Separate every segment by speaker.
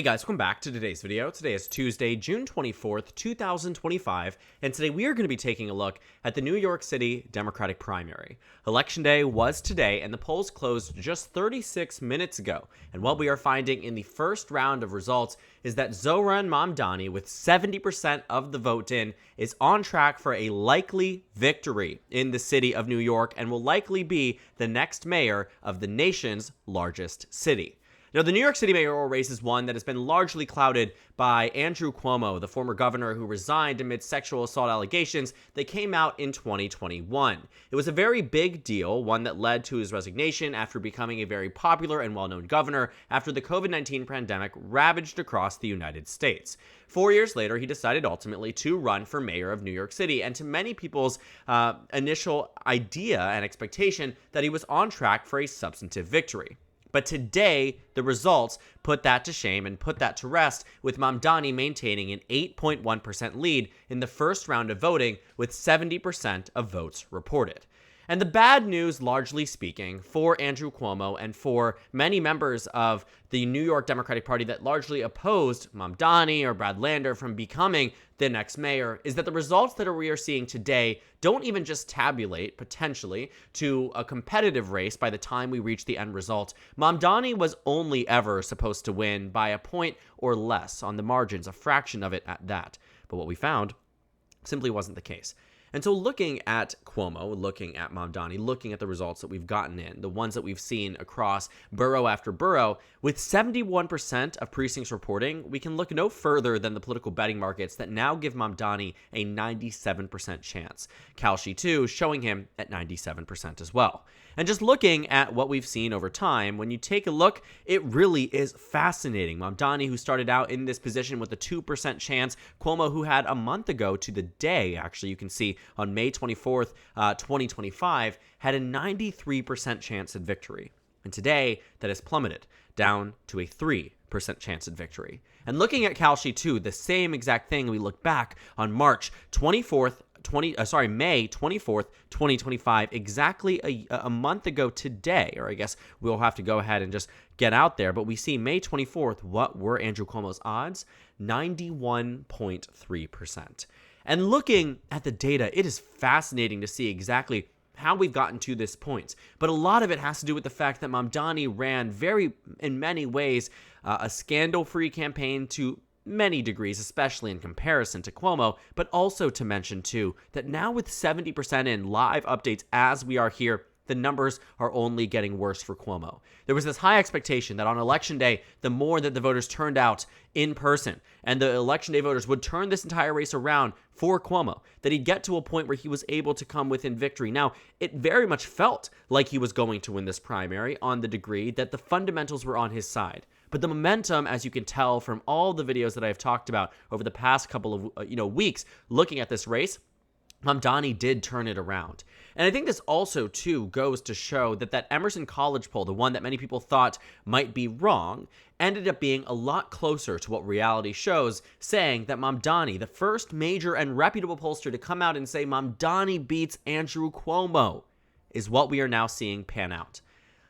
Speaker 1: Hey guys, welcome back to today's video. Today is Tuesday, June 24th, 2025, and today we are going to be taking a look at the New York City Democratic primary. Election day was today, and the polls closed just 36 minutes ago. And what we are finding in the first round of results is that Zohran Mamdani, with 70% of the vote in, is on track for a likely victory in the city of New York and will likely be the next mayor of the nation's largest city. Now, the New York City mayoral race is one that has been largely clouded by Andrew Cuomo, the former governor who resigned amid sexual assault allegations that came out in 2021. It was a very big deal, one that led to his resignation after becoming a very popular and well-known governor after the COVID-19 pandemic ravaged across the United States. 4 years later, he decided ultimately to run for mayor of New York City, and to many people's initial idea and expectation that he was on track for a substantive victory. But today, the results put that to shame and put that to rest, with Mamdani maintaining an 8.1% lead in the first round of voting, with 70% of votes reported. And the bad news, largely speaking, for Andrew Cuomo and for many members of the New York Democratic Party that largely opposed Mamdani or Brad Lander from becoming the next mayor, is that the results that we are seeing today don't even just tabulate, potentially, to a competitive race by the time we reach the end result. Mamdani was only ever supposed to win by a point or less on the margins, a fraction of it at that. But what we found simply wasn't the case. And so looking at Cuomo, looking at Mamdani, looking at the results that we've gotten in, the ones that we've seen across borough after borough, with 71% of precincts reporting, we can look no further than the political betting markets that now give Mamdani a 97% chance. Kalshi, too, showing him at 97% as well. And just looking at what we've seen over time, when you take a look, it really is fascinating. Mamdani, who started out in this position with a 2% chance, Cuomo, who had a month ago to the day, actually, you can see on May 24th, 2025, had a 93% chance at victory. And today, that has plummeted down to a 3% chance at victory. And looking at Kalshi, too, the same exact thing. We look back on May 24th, 2025, exactly a month ago today, or I guess we'll have to go ahead and just get out there, but we see May 24th, what were Andrew Cuomo's odds? 91.3%. And looking at the data, it is fascinating to see exactly how we've gotten to this point. But a lot of it has to do with the fact that Mamdani ran in many ways, a scandal-free campaign to many degrees, especially in comparison to Cuomo, but also to mention, too, that now with 70% in live updates as we are here, the numbers are only getting worse for Cuomo. There was this high expectation that on election day, the more that the voters turned out in person, and the election day voters would turn this entire race around for Cuomo, that he'd get to a point where he was able to come within victory. Now, it very much felt like he was going to win this primary on the degree that the fundamentals were on his side. But the momentum, as you can tell from all the videos that I've talked about over the past couple of weeks looking at this race, Mamdani did turn it around. And I think this also, too, goes to show that Emerson College poll, the one that many people thought might be wrong, ended up being a lot closer to what reality shows, saying that Mamdani, the first major and reputable pollster to come out and say Mamdani beats Andrew Cuomo, is what we are now seeing pan out.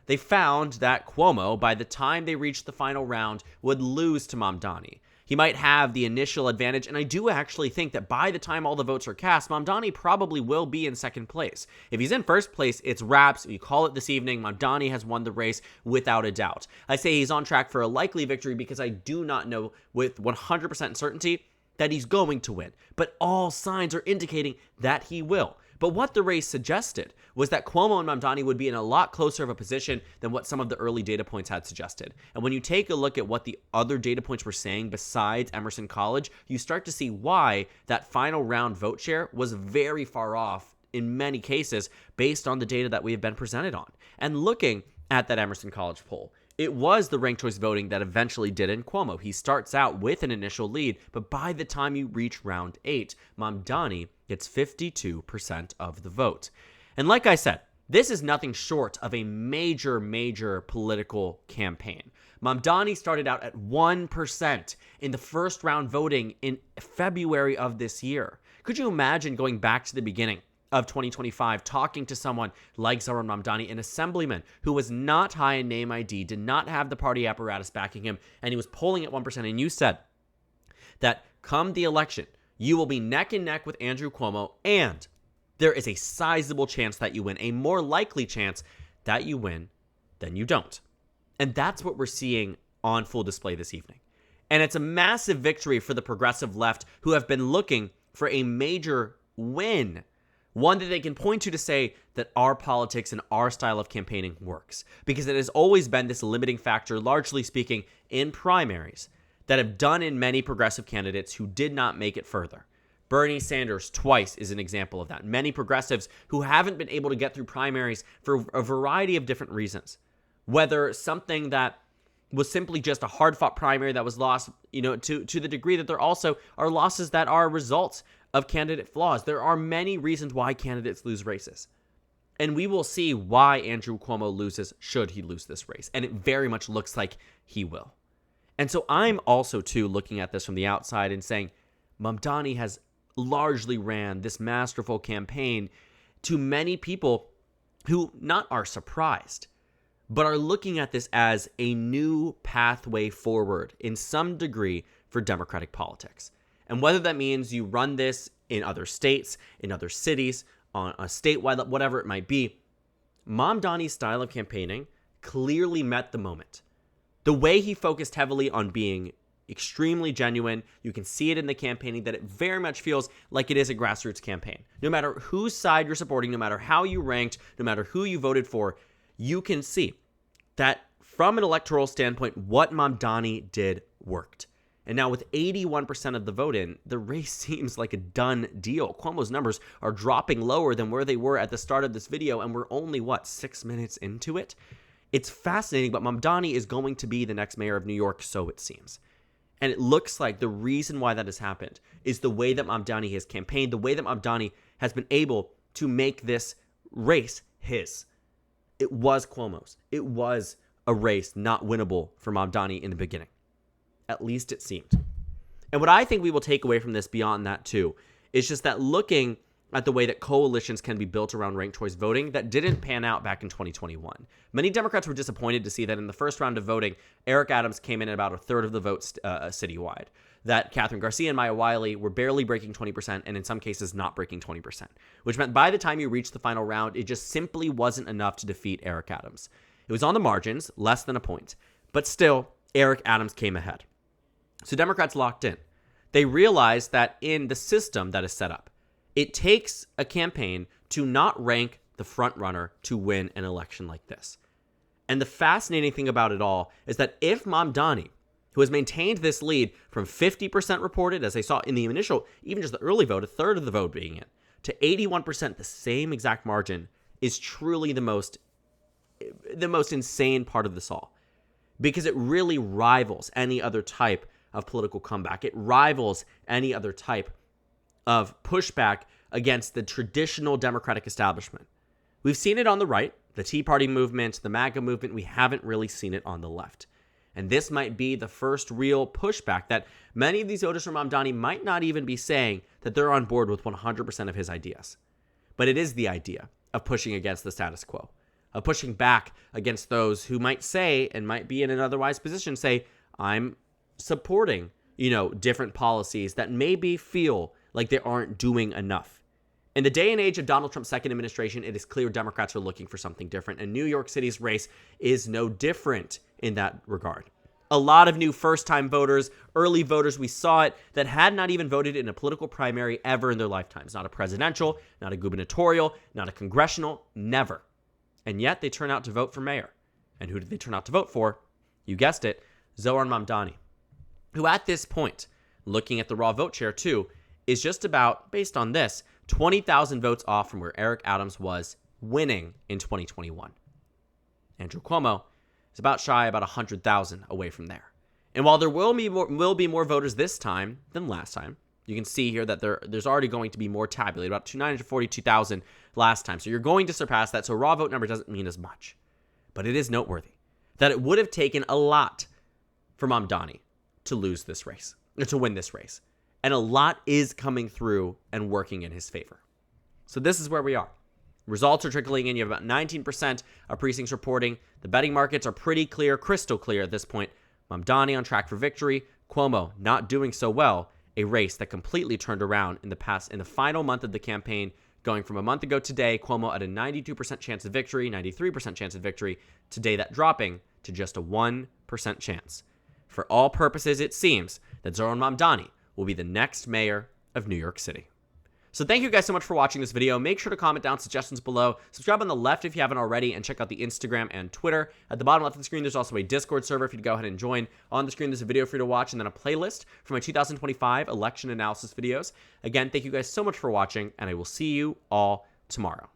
Speaker 1: They found that Cuomo, by the time they reached the final round, would lose to Mamdani. He might have the initial advantage, and I do actually think that by the time all the votes are cast, Mamdani probably will be in second place. If he's in first place, it's wraps. You call it this evening. Mamdani has won the race without a doubt. I say he's on track for a likely victory because I do not know with 100% certainty that he's going to win, but all signs are indicating that he will. But what the race suggested was that Cuomo and Mamdani would be in a lot closer of a position than what some of the early data points had suggested. And when you take a look at what the other data points were saying besides Emerson College, you start to see why that final round vote share was very far off in many cases based on the data that we have been presented on. And looking at that Emerson College poll, it was the ranked choice voting that eventually did in Cuomo. He starts out with an initial lead, but by the time you reach round 8, Mamdani gets 52% of the vote. And like I said, this is nothing short of a major political campaign. Mamdani started out at 1% in the first round voting in February of this year. Could you imagine going back to the beginning of 2025 talking to someone like Zohran Mamdani, an assemblyman who was not high in name ID, did not have the party apparatus backing him, and he was polling at 1%, and you said that come the election, you will be neck and neck with Andrew Cuomo, and there is a sizable chance that you win, a more likely chance that you win than you don't. And that's what we're seeing on full display this evening. And it's a massive victory for the progressive left who have been looking for a major win, one that they can point to say that our politics and our style of campaigning works. Because it has always been this limiting factor, largely speaking, in primaries that have done in many progressive candidates who did not make it further. Bernie Sanders twice is an example of that. Many progressives who haven't been able to get through primaries for a variety of different reasons. Whether something that was simply just a hard-fought primary that was lost, to the degree that there also are losses that are results of candidate flaws. There are many reasons why candidates lose races. And we will see why Andrew Cuomo loses should he lose this race. And it very much looks like he will. And so I'm also, too, looking at this from the outside and saying, Mamdani has largely ran this masterful campaign to many people who not are surprised, but are looking at this as a new pathway forward in some degree for Democratic politics. And whether that means you run this in other states, in other cities, on a statewide, whatever it might be, Mamdani's style of campaigning clearly met the moment. The way he focused heavily on being extremely genuine, you can see it in the campaigning that it very much feels like it is a grassroots campaign. No matter whose side you're supporting, no matter how you ranked, no matter who you voted for, you can see that from an electoral standpoint, what Mamdani did worked. And now with 81% of the vote in, the race seems like a done deal. Cuomo's numbers are dropping lower than where they were at the start of this video, and we're only, 6 minutes into it? It's fascinating, but Mamdani is going to be the next mayor of New York, so it seems. And it looks like the reason why that has happened is the way that Mamdani has campaigned, the way that Mamdani has been able to make this race his. It was Cuomo's. It was a race not winnable for Mamdani in the beginning. At least it seemed. And what I think we will take away from this beyond that too is just that looking at the way that coalitions can be built around ranked choice voting that didn't pan out back in 2021. Many Democrats were disappointed to see that in the first round of voting, Eric Adams came in at about a third of the votes citywide. That Catherine Garcia and Maya Wiley were barely breaking 20% and in some cases not breaking 20%, which meant by the time you reached the final round, it just simply wasn't enough to defeat Eric Adams. It was on the margins, less than a point, but still, Eric Adams came ahead. So Democrats locked in. They realized that in the system that is set up, it takes a campaign to not rank the front runner to win an election like this. And the fascinating thing about it all is that if Mamdani, who has maintained this lead from 50% reported, as they saw in the initial, even just the early vote, a third of the vote being in, to 81%, the same exact margin, is truly the most insane part of this all. Because it really rivals any other type of political comeback. It rivals any other type of pushback against the traditional Democratic establishment. We've seen it on the right, the Tea Party movement, the MAGA movement. We haven't really seen it on the left. And this might be the first real pushback that many of these voters from Mamdani might not even be saying that they're on board with 100% of his ideas. But it is the idea of pushing against the status quo, of pushing back against those who might say, and might be in an otherwise position, say, I'm supporting, different policies that maybe feel like they aren't doing enough. In the day and age of Donald Trump's second administration, it is clear Democrats are looking for something different, and New York City's race is no different in that regard. A lot of new first-time voters, early voters, we saw it, that had not even voted in a political primary ever in their lifetimes. Not a presidential, not a gubernatorial, not a congressional, never. And yet they turn out to vote for mayor. And who did they turn out to vote for? You guessed it, Zohran Mamdani, who at this point, looking at the raw vote share too, is just about, based on this, 20,000 votes off from where Eric Adams was winning in 2021. Andrew Cuomo is about shy, about 100,000 away from there. And while there will be more voters this time than last time, you can see here that there's already going to be more tabulated, about 942,000 last time. So you're going to surpass that. So raw vote number doesn't mean as much. But it is noteworthy that it would have taken a lot for Mamdani to lose this race, or to win this race. And a lot is coming through and working in his favor. So this is where we are. Results are trickling in. You have about 19% of precincts reporting. The betting markets are pretty clear, crystal clear at this point. Mamdani on track for victory. Cuomo not doing so well. A race that completely turned around in the final month of the campaign, going from a month ago today, Cuomo at a 92% chance of victory, 93% chance of victory. Today, that dropping to just a 1% chance. For all purposes, it seems that Zohran Mamdani will be the next mayor of New York City. So thank you guys so much for watching this video. Make sure to comment down suggestions below. Subscribe on the left if you haven't already, and check out the Instagram and Twitter. At the bottom left of the screen, there's also a Discord server for you to go ahead and join. On the screen, there's a video for you to watch, and then a playlist for my 2025 election analysis videos. Again, thank you guys so much for watching, and I will see you all tomorrow.